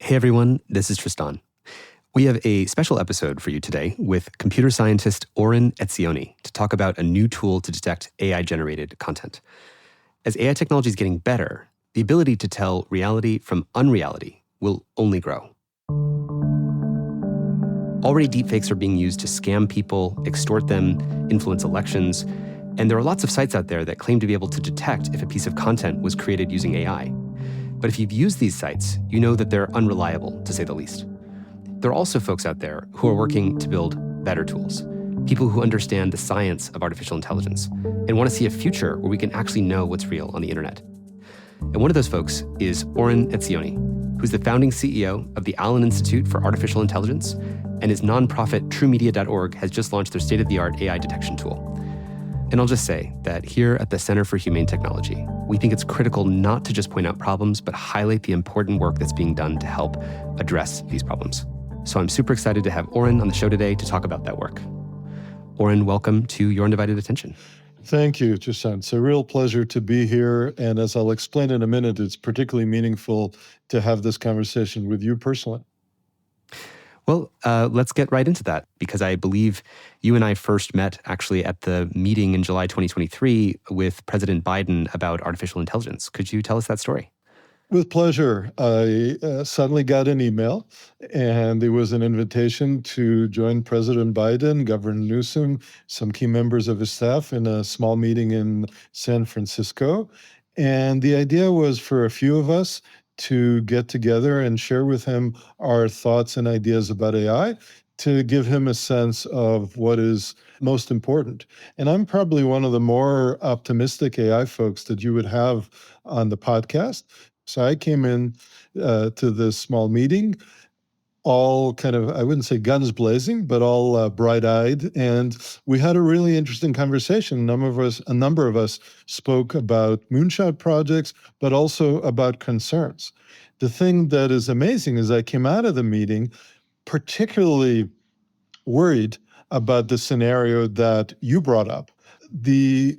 Hey everyone, this is Tristan. We have a special episode for you today with computer scientist Oren Etzioni to talk about a new tool to detect AI-generated content. As AI technology is getting better, the ability to tell reality from unreality will only grow. Already deepfakes are being used to scam people, extort them, influence elections, and there are lots of sites out there that claim to be able to detect if a piece of content was created using AI. But if you've used these sites, you know that they're unreliable, to say the least. There are also folks out there who are working to build better tools, people who understand the science of artificial intelligence and want to see a future where we can actually know what's real on the internet. And one of those folks is Oren Etzioni, who's the founding CEO of the Allen Institute for Artificial Intelligence, and his nonprofit TrueMedia.org has just launched their state-of-the-art AI detection tool. And I'll just say that here at the Center for Humane Technology, we think it's critical not to just point out problems, but highlight the important work that's being done to help address these problems. So I'm super excited to have Oren on the show today to talk about that work. Oren, welcome to Your Undivided Attention. Thank you, Tristan. It's a real pleasure to be here. And as I'll explain in a minute, it's particularly meaningful to have this conversation with you personally. Well, let's get right into that, because I believe you and I first met actually at the meeting in July 2023 with President Biden about artificial intelligence. Could you tell us that story? With pleasure. I suddenly got an email, and it was an invitation to join President Biden, Governor Newsom, some key members of his staff in a small meeting in San Francisco. And the idea was for a few of us to get together and share with him our thoughts and ideas about AI, to give him a sense of what is most important. And I'm probably one of the more optimistic AI folks that you would have on the podcast. So I came in to this small meeting, all kind of, I wouldn't say guns blazing, but all bright-eyed. And we had a really interesting conversation. A number of us spoke about moonshot projects, but also about concerns. The thing that is amazing is I came out of the meeting particularly worried about the scenario that you brought up. The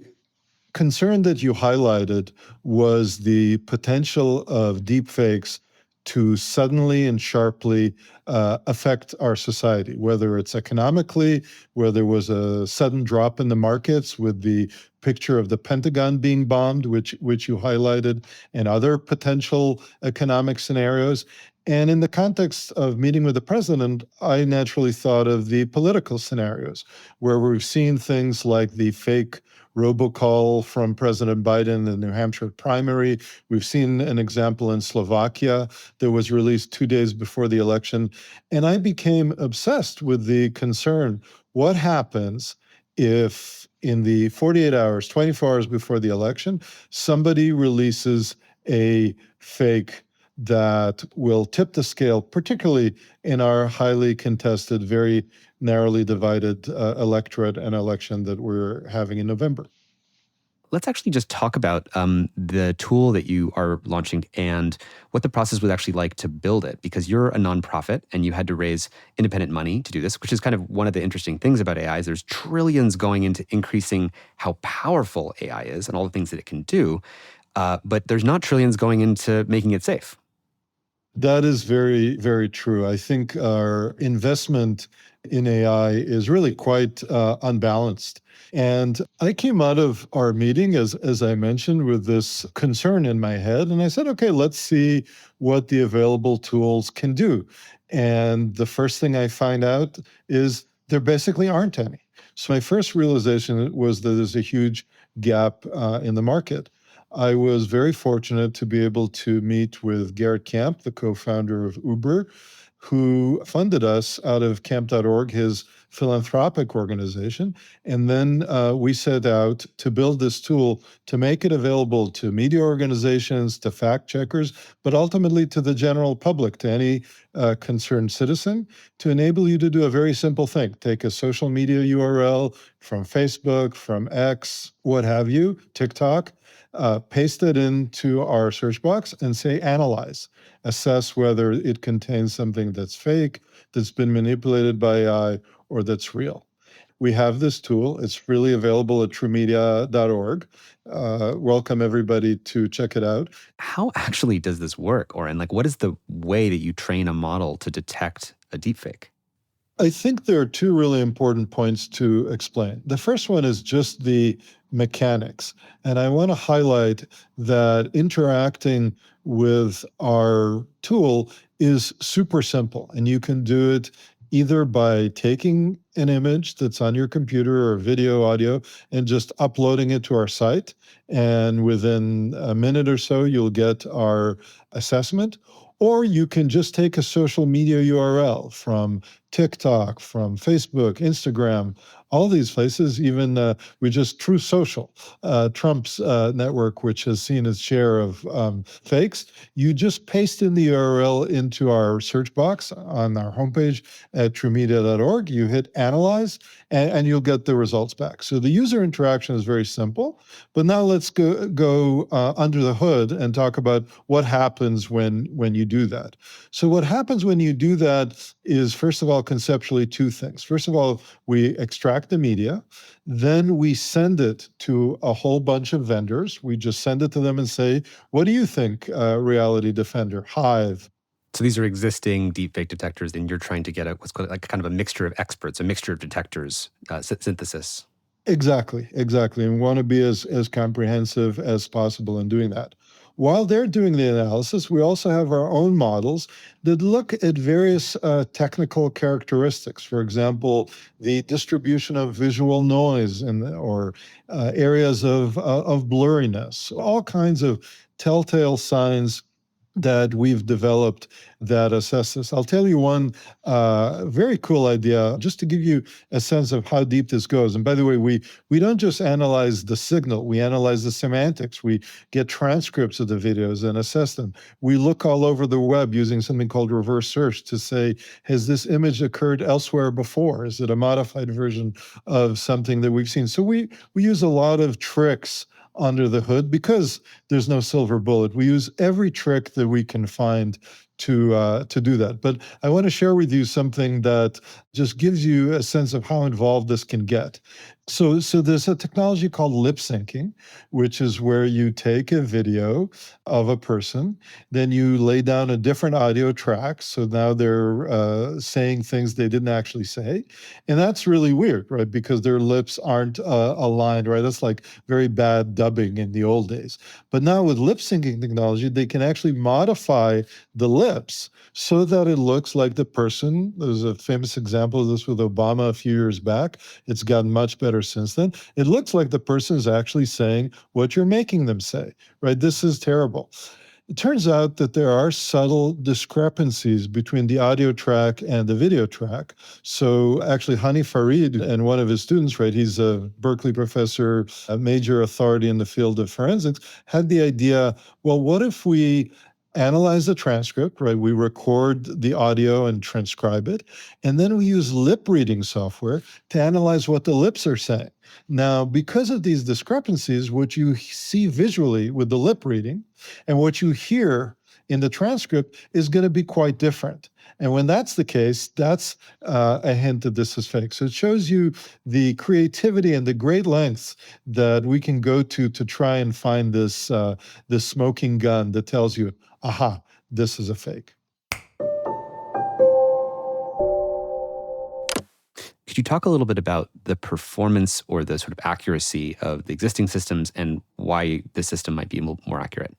concern that you highlighted was the potential of deepfakes to suddenly and sharply affect our society, whether it's economically, where there was a sudden drop in the markets with the picture of the Pentagon being bombed, which you highlighted, and other potential economic scenarios. And in the context of meeting with the president, I naturally thought of the political scenarios, where we've seen things like the fake robocall from President Biden in the New Hampshire primary. We've seen an example in Slovakia that was released 2 days before the election. And I became obsessed with the concern, what happens if in the 48 hours, 24 hours before the election, somebody releases a fake that will tip the scale, particularly in our highly contested, very narrowly divided electorate and election that we're having in November. Let's actually just talk about the tool that you are launching and what the process was actually like to build it, because you're a nonprofit and you had to raise independent money to do this, which is kind of one of the interesting things about AI is there's trillions going into increasing how powerful AI is and all the things that it can do, but there's not trillions going into making it safe. That is very, very true. I think our investment in AI is really quite unbalanced. And I came out of our meeting, as I mentioned, with this concern in my head. And I said, okay, let's see what the available tools can do. And the first thing I find out is there basically aren't any. So my first realization was that there's a huge gap in the market. I was very fortunate to be able to meet with Garrett Camp, the co-founder of Uber, who funded us out of camp.org, his philanthropic organization. And then we set out to build this tool to make it available to media organizations, to fact checkers, but ultimately to the general public, to any concerned citizen, to enable you to do a very simple thing. Take a social media URL from Facebook, from X, what have you, TikTok, paste it into our search box and say, analyze, assess whether it contains something that's fake, that's been manipulated by AI, or that's real. we have this tool. It's freely available at truemedia.org. Welcome everybody to check it out. How actually does this work, Oren? Like, what is the way that you train a model to detect a deepfake? I think there are two really important points to explain. The first one is just the mechanics. And I want to highlight that interacting with our tool is super simple. And you can do it either by taking an image that's on your computer or video, audio, and just uploading it to our site. And within a minute or so, you'll get our assessment. Or you can just take a social media URL from TikTok, from Facebook, Instagram, all these places, even we just True Social, Trump's network, which has seen its share of fakes. You just paste in the URL into our search box on our homepage at truemedia.org. You hit analyze, and you'll get the results back. So the user interaction is very simple. But now let's go under the hood and talk about what happens when you do that. So what happens when you do that is, first of all, conceptually two things. First of all, we extract the media, then we send it to a whole bunch of vendors. We just send it to them and say, what do you think, Reality Defender, Hive? So these are existing deepfake detectors, and you're trying to get what's called like kind of a mixture of experts, a mixture of detectors, synthesis. Exactly. And we want to be as comprehensive as possible in doing that. While they're doing the analysis, we also have our own models that look at various technical characteristics. For example, the distribution of visual noise or areas of blurriness, all kinds of telltale signs that we've developed that assess this. I'll tell you one very cool idea, just to give you a sense of how deep this goes. And by the way, we don't just analyze the signal, we analyze the semantics. We get transcripts of the videos and assess them. We look all over the web using something called reverse search to say, has this image occurred elsewhere before? Is it a modified version of something that we've seen? So we use a lot of tricks under the hood because there's no silver bullet. We use every trick that we can find to do that. But I want to share with you something that just gives you a sense of how involved this can get. So there's a technology called lip syncing, which is where you take a video of a person, then you lay down a different audio track. So now they're saying things they didn't actually say. And that's really weird, right? Because their lips aren't aligned, right? That's like very bad dubbing in the old days. But now with lip syncing technology, they can actually modify the lips so that it looks like the person. There's a famous example of this with Obama a few years back. It's gotten much better since then. It looks like the person is actually saying what you're making them say, right? This is terrible. It turns out that there are subtle discrepancies between the audio track and the video track. So actually, Hani Farid and one of his students, right, he's a Berkeley professor, a major authority in the field of forensics, had the idea, well, what if we analyze the transcript, right? We record the audio and transcribe it. And then we use lip reading software to analyze what the lips are saying. Now, because of these discrepancies, what you see visually with the lip reading and what you hear in the transcript is going to be quite different. And when that's the case, that's a hint that this is fake. So it shows you the creativity and the great lengths that we can go to try and find this smoking gun that tells you, aha, this is a fake. Could you talk a little bit about the performance or the sort of accuracy of the existing systems and why this system might be more accurate?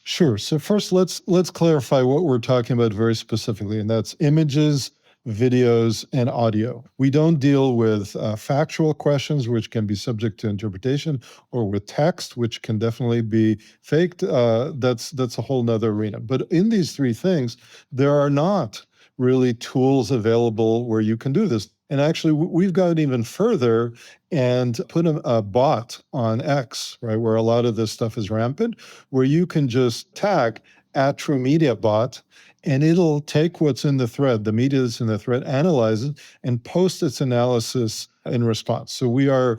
Sure. So first, let's clarify what we're talking about very specifically, and that's images, videos, and audio. We don't deal with factual questions, which can be subject to interpretation, or with text, which can definitely be faked. That's a whole nother arena. But in these three things, there are not really tools available where you can do this. And actually, we've gone even further and put a bot on X, right, where a lot of this stuff is rampant, where you can just tag at TrueMediaBot, and it'll take what's in the thread, the media that's in the thread, analyze it, and post its analysis in response. So we are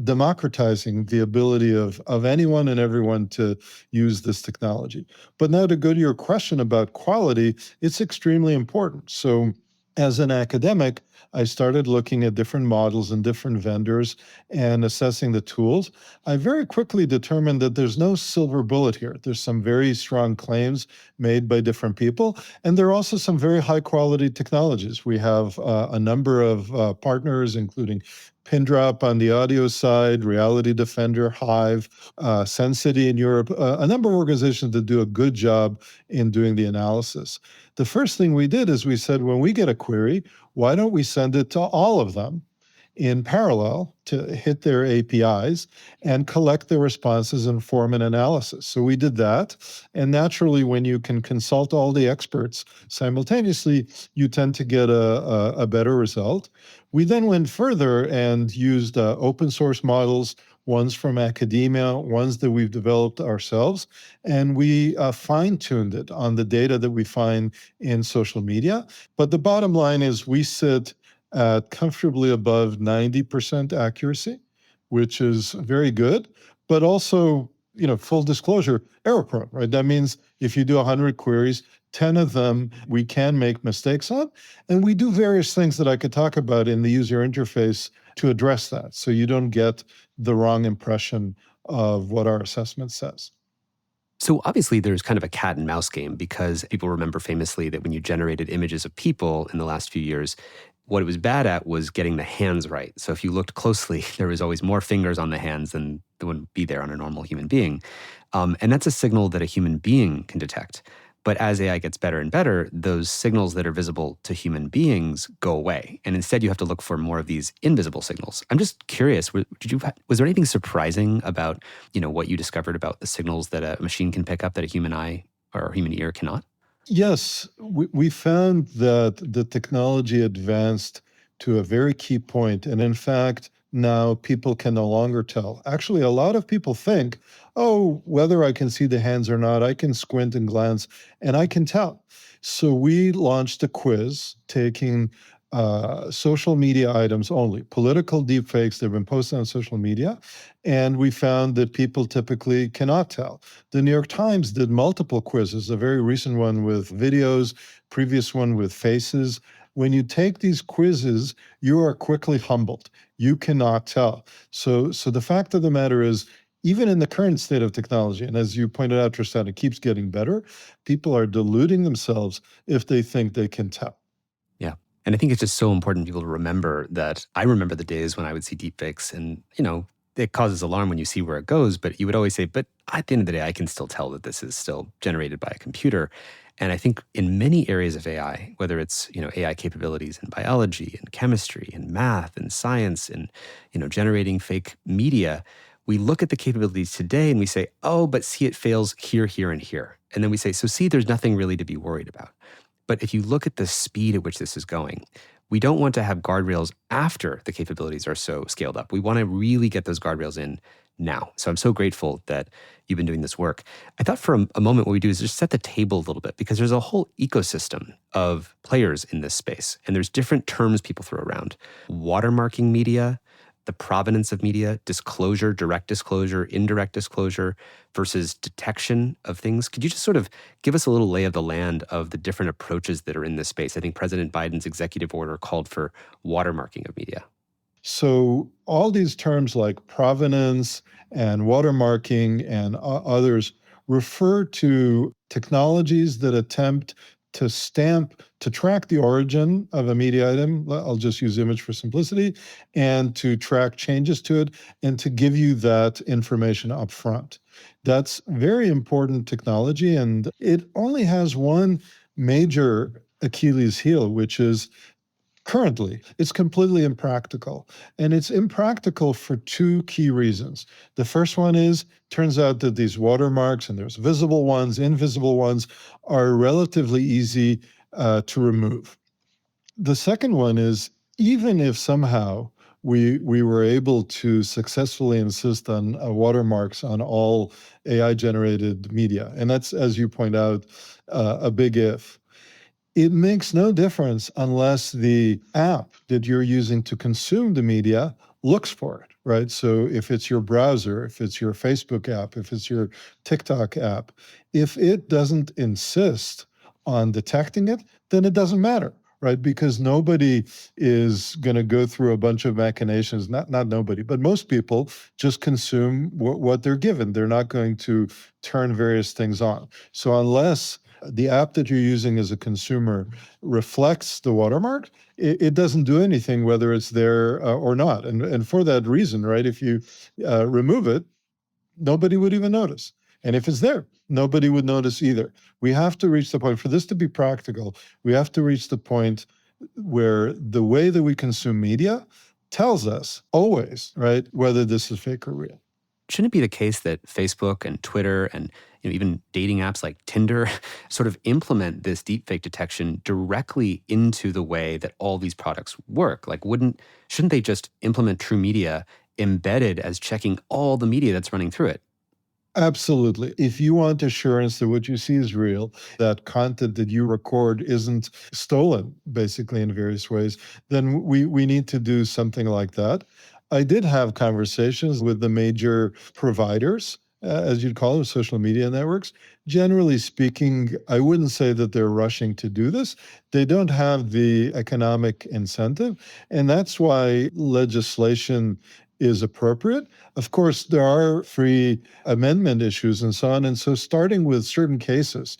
democratizing the ability of anyone and everyone to use this technology. But now to go to your question about quality, it's extremely important. So As an academic, I started looking at different models and different vendors and assessing the tools. I very quickly determined that there's no silver bullet here. There's some very strong claims made by different people, and there are also some very high quality technologies. We have a number of partners, including Pindrop on the audio side, Reality Defender, Hive, Sensity in Europe, a number of organizations that do a good job in doing the analysis. The first thing we did is we said, when we get a query, why don't we send it to all of them in parallel to hit their APIs and collect the responses and form an analysis? So we did that. And naturally, when you can consult all the experts simultaneously, you tend to get a better result. We then went further and used open source models, ones from academia, ones that we've developed ourselves, and we fine-tuned it on the data that we find in social media. But the bottom line is we sit at comfortably above 90% accuracy, which is very good, but also, full disclosure, error prone, right? That means if you do 100 queries, 10 of them we can make mistakes on. And we do various things that I could talk about in the user interface to address that, so you don't get the wrong impression of what our assessment says. So obviously there's kind of a cat and mouse game, because people remember famously that when you generated images of people in the last few years, what it was bad at was getting the hands right. So if you looked closely, there was always more fingers on the hands than would be there on a normal human being. And that's a signal that a human being can detect. But as AI gets better and better, those signals that are visible to human beings go away. And instead, you have to look for more of these invisible signals. I'm just curious, was there anything surprising about, what you discovered about the signals that a machine can pick up that a human eye or a human ear cannot? Yes, we found that the technology advanced to a very key point. And in fact, now people can no longer tell. Actually, a lot of people think, oh, whether I can see the hands or not, I can squint and glance and I can tell. So we launched a quiz taking social media items only, political deepfakes that have been posted on social media. And we found that people typically cannot tell. The New York Times did multiple quizzes, a very recent one with videos, previous one with faces. When you take these quizzes, you are quickly humbled. You cannot tell. So the fact of the matter is, even in the current state of technology, and as you pointed out, Tristan, it keeps getting better, people are deluding themselves if they think they can tell. Yeah. And I think it's just so important for people to remember that. I remember the days when I would see deepfakes and, it causes alarm when you see where it goes, but you would always say, but at the end of the day, I can still tell that this is still generated by a computer. And I think in many areas of AI, whether it's, AI capabilities in biology and chemistry and math and science and, generating fake media, we look at the capabilities today and we say, oh, but see, it fails here, here, and here. And then we say, so see, there's nothing really to be worried about. But if you look at the speed at which this is going, we don't want to have guardrails after the capabilities are so scaled up. We want to really get those guardrails in now. So I'm so grateful that you've been doing this work. I thought for a moment what we do is just set the table a little bit, because there's a whole ecosystem of players in this space. And there's different terms people throw around. Watermarking media, the provenance of media, disclosure, direct disclosure, indirect disclosure versus detection of things. Could you just sort of give us a little lay of the land of the different approaches that are in this space? I think President Biden's executive order called for watermarking of media. So all these terms like provenance and watermarking and others refer to technologies that attempt to track the origin of a media item. I'll just use image for simplicity, and to track changes to it and to give you that information up front. That's very important technology, and it only has one major Achilles heel, which is currently, it's completely impractical. And it's impractical for two key reasons. The first one is, turns out that these watermarks, and there's visible ones, invisible ones, are relatively easy to remove. The second one is, even if somehow we were able to successfully insist on watermarks on all AI-generated media, and that's, as you point out, a big if. It makes no difference unless the app that you're using to consume the media looks for it, right? So if it's your browser, if it's your Facebook app, if it's your TikTok app, if it doesn't insist on detecting it, then it doesn't matter, right? Because nobody is going to go through a bunch of machinations. Not nobody, but most people just consume what they're given. They're not going to turn various things on. So unless the app that you're using as a consumer reflects the watermark, it doesn't do anything whether it's there or not. And for that reason, right, if you remove it, nobody would even notice. And if it's there, nobody would notice either. We have to reach the point, for this to be practical, we have to reach the point where the way that we consume media tells us always, right, whether this is fake or real. Shouldn't it be the case that Facebook and Twitter and even dating apps like Tinder sort of implement this deepfake detection directly into the way that all these products work? Like, shouldn't they just implement true media embedded as checking all the media that's running through it? Absolutely. If you want assurance that what you see is real, that content that you record isn't stolen, basically, in various ways, then we need to do something like that. I did have conversations with the major providers, as you'd call them, social media networks. Generally speaking, I wouldn't say that they're rushing to do this. They don't have the economic incentive, and that's why legislation is appropriate. Of course, there are free amendment issues and so on. And so starting with certain cases,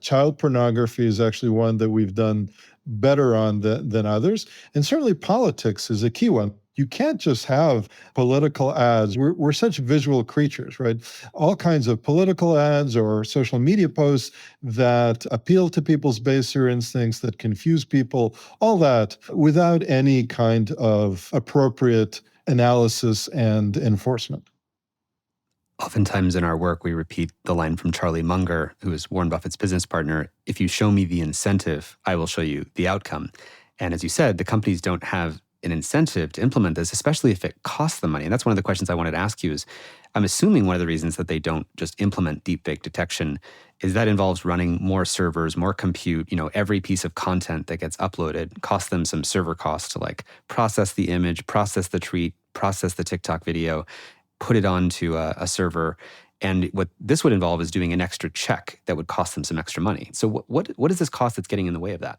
child pornography is actually one that we've done better on than others. And certainly politics is a key one. You can't just have political ads. We're such visual creatures, right? All kinds of political ads or social media posts that appeal to people's baser instincts, that confuse people, all that without any kind of appropriate analysis and enforcement. Oftentimes in our work, we repeat the line from Charlie Munger, who is Warren Buffett's business partner, "If you show me the incentive, I will show you the outcome." And as you said, the companies don't have an incentive to implement this, especially if it costs them money. And that's one of the questions I wanted to ask you is, I'm assuming one of the reasons that they don't just implement deepfake detection is that involves running more servers, more compute. Every piece of content that gets uploaded costs them some server costs to process the image, process the tweet, process the TikTok video, put it onto a server. And what this would involve is doing an extra check that would cost them some extra money. So what is this cost that's getting in the way of that?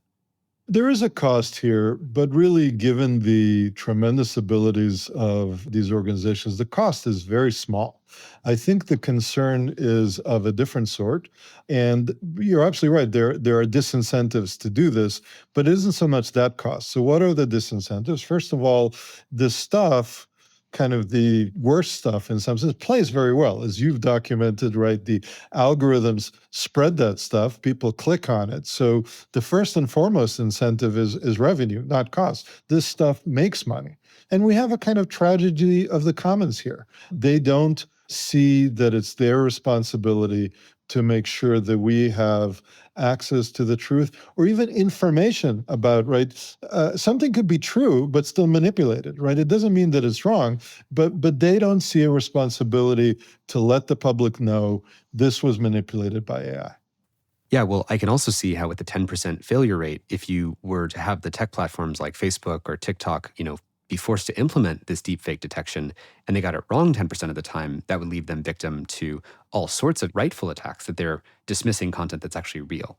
There is a cost here, but really, given the tremendous abilities of these organizations, the cost is very small. I think the concern is of a different sort. And you're absolutely right. There are disincentives to do this, but it isn't so much that cost. So what are the disincentives? First of all, the stuff, kind of the worst stuff in some sense, plays very well. As you've documented, right, the algorithms spread that stuff, people click on it. So the first and foremost incentive is revenue, not cost. This stuff makes money. And we have a kind of tragedy of the commons here. They don't see that it's their responsibility to make sure that we have access to the truth or even information about, right? Something could be true, but still manipulated, right? It doesn't mean that it's wrong, but they don't see a responsibility to let the public know this was manipulated by AI. Yeah, well, I can also see how with the 10% failure rate, if you were to have the tech platforms like Facebook or TikTok, be forced to implement this deepfake detection and they got it wrong 10% of the time, that would leave them victim to all sorts of rightful attacks, that they're dismissing content that's actually real.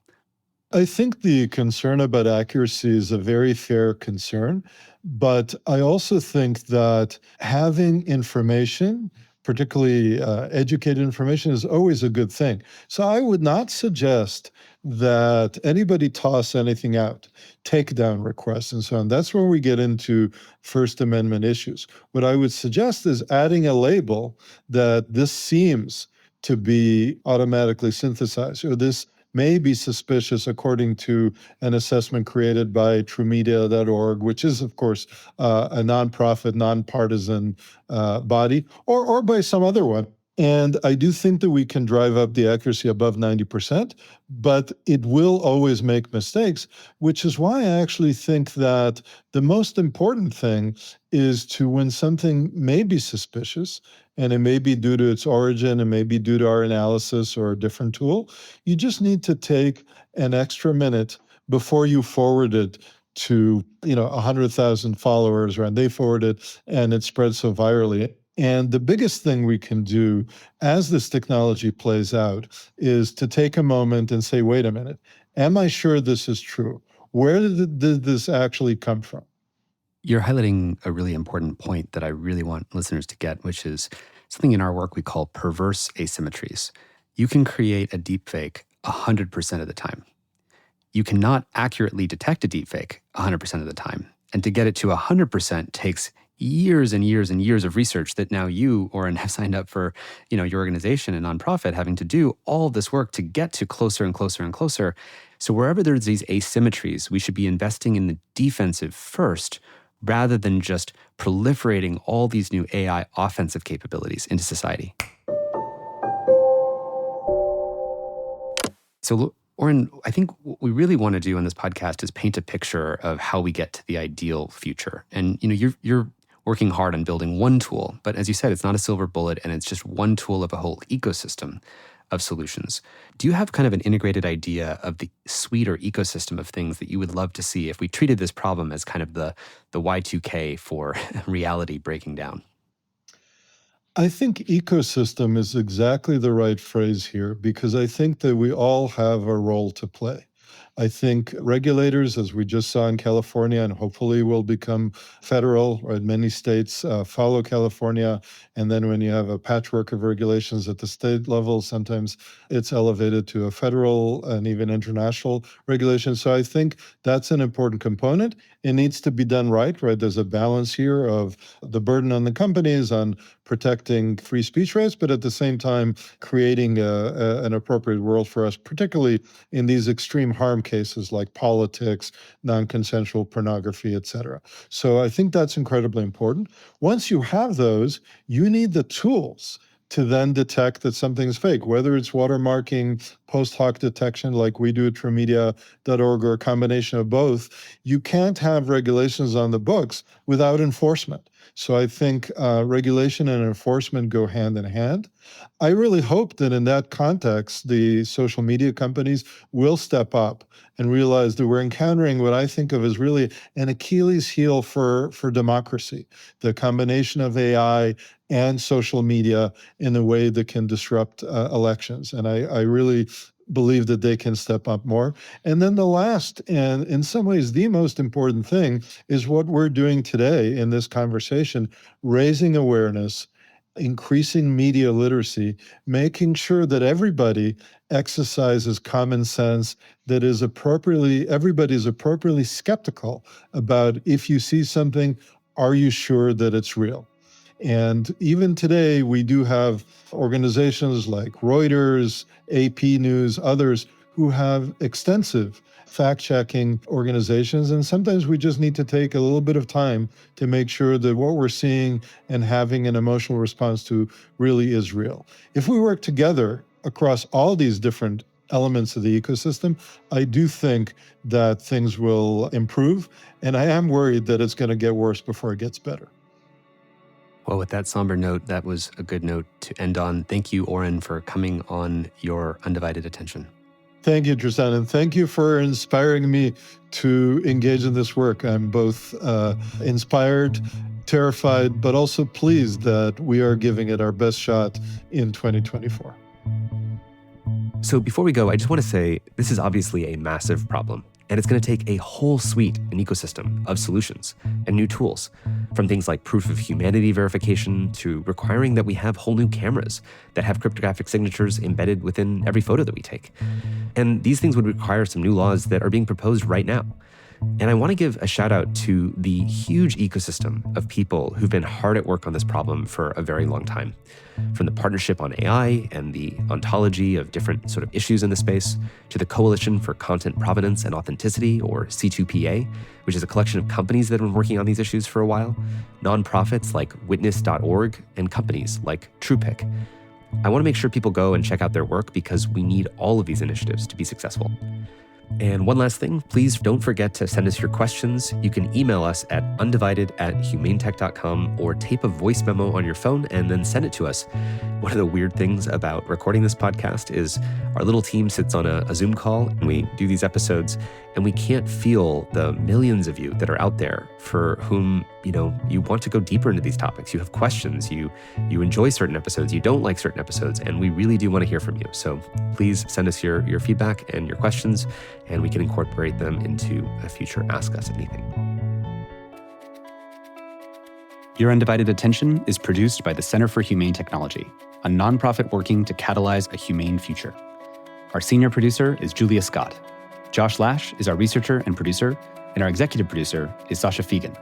I think the concern about accuracy is a very fair concern, but I also think that having information, particularly educated information, is always a good thing. So I would not suggest that anybody toss anything out, takedown requests and so on. That's where we get into First Amendment issues. What I would suggest is adding a label that this seems to be automatically synthesized, or this may be suspicious according to an assessment created by truemedia.org, which is, of course, a nonprofit, nonpartisan body, or by some other one. And I do think that we can drive up the accuracy above 90%, but it will always make mistakes, which is why I actually think that the most important thing is to, when something may be suspicious, and it may be due to its origin, it may be due to our analysis or a different tool, you just need to take an extra minute before you forward it to 100,000 followers, and they forward it and it spreads so virally. And the biggest thing we can do as this technology plays out is to take a moment and say, wait a minute, am I sure this is true? Where did this actually come from? You're highlighting a really important point that I really want listeners to get, which is something in our work we call perverse asymmetries. You can create a deepfake 100% of the time. You cannot accurately detect a deepfake 100% of the time. And to get it to 100% takes years and years and years of research that now you, Oren, have signed up for, your organization and nonprofit having to do all this work to get to closer and closer and closer. So wherever there's these asymmetries, we should be investing in the defensive first rather than just proliferating all these new AI offensive capabilities into society. So, Oren, I think what we really want to do on this podcast is paint a picture of how we get to the ideal future. And you're working hard on building one tool, but as you said, it's not a silver bullet, and it's just one tool of a whole ecosystem of solutions. Do you have kind of an integrated idea of the suite or ecosystem of things that you would love to see if we treated this problem as kind of the Y2K for reality breaking down? I think ecosystem is exactly the right phrase here, because I think that we all have a role to play. I think regulators, as we just saw in California, and hopefully will become federal, or in many states follow California. And then when you have a patchwork of regulations at the state level, sometimes it's elevated to a federal and even international regulation. So I think that's an important component. It needs to be done right? There's a balance here of the burden on the companies on protecting free speech rights, but at the same time, creating an appropriate world for us, particularly in these extreme harm cases like politics, non-consensual pornography, et cetera. So I think that's incredibly important. Once you have those, you need the tools to then detect that something's fake, whether it's watermarking, post hoc detection like we do at truemedia.org, or a combination of both. You can't have regulations on the books without enforcement. So I think regulation and enforcement go hand in hand. I really hope that in that context, the social media companies will step up and realize that we're encountering what I think of as really an Achilles heel for democracy, the combination of AI and social media in a way that can disrupt elections. And I really believe that they can step up more. And then the last, and in some ways the most important thing, is what we're doing today in this conversation, raising awareness, increasing media literacy, making sure that everybody exercises common sense, that is everybody's appropriately skeptical about, if you see something, are you sure that it's real? And even today, we do have organizations like Reuters, AP News, others who have extensive fact-checking organizations. And sometimes we just need to take a little bit of time to make sure that what we're seeing and having an emotional response to really is real. If we work together across all these different elements of the ecosystem, I do think that things will improve. And I am worried that it's going to get worse before it gets better. Well, with that somber note, that was a good note to end on. Thank you, Oren, for coming on Your Undivided Attention. Thank you, Tristan, and thank you for inspiring me to engage in this work. I'm both inspired, terrified, but also pleased that we are giving it our best shot in 2024. So before we go, I just want to say this is obviously a massive problem. And it's going to take a whole suite, an ecosystem of solutions and new tools, from things like proof of humanity verification to requiring that we have whole new cameras that have cryptographic signatures embedded within every photo that we take. And these things would require some new laws that are being proposed right now. And I want to give a shout out to the huge ecosystem of people who've been hard at work on this problem for a very long time. From the Partnership on AI and the ontology of different sort of issues in the space, to the Coalition for Content Provenance and Authenticity, or C2PA, which is a collection of companies that have been working on these issues for a while, nonprofits like Witness.org, and companies like TruePic. I want to make sure people go and check out their work because we need all of these initiatives to be successful. And one last thing, please don't forget to send us your questions. You can email us at undivided@humanetech.com or tape a voice memo on your phone and then send it to us. One of the weird things about recording this podcast is our little team sits on a Zoom call and we do these episodes, and we can't feel the millions of you that are out there for whom, you want to go deeper into these topics. You have questions, you enjoy certain episodes, you don't like certain episodes, and we really do want to hear from you. So please send us your feedback and your questions. and we can incorporate them into a future Ask Us Anything. Your Undivided Attention is produced by the Center for Humane Technology, a nonprofit working to catalyze a humane future. Our senior producer is Julia Scott. Josh Lash is our researcher and producer, and our executive producer is Sasha Fegan.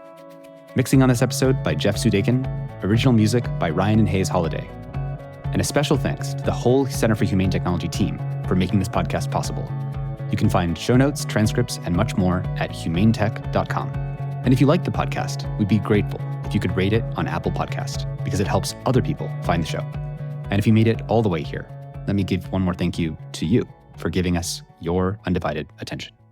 Mixing on this episode by Jeff Sudekin, original music by Ryan and Hayes Holiday. And a special thanks to the whole Center for Humane Technology team for making this podcast possible. You can find show notes, transcripts, and much more at humanetech.com. And if you like the podcast, we'd be grateful if you could rate it on Apple Podcast, because it helps other people find the show. And if you made it all the way here, let me give one more thank you to you for giving us your undivided attention.